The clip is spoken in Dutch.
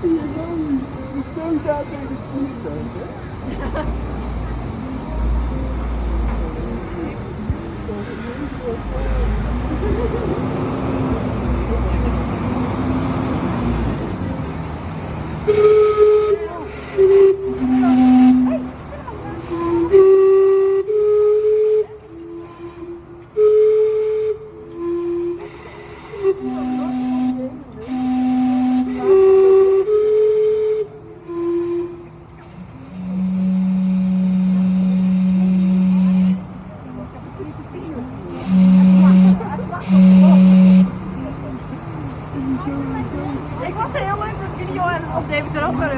Zo zaten we in het vliegtuig, hè? Ik was een heel leuk video aan het opnemen, zodat we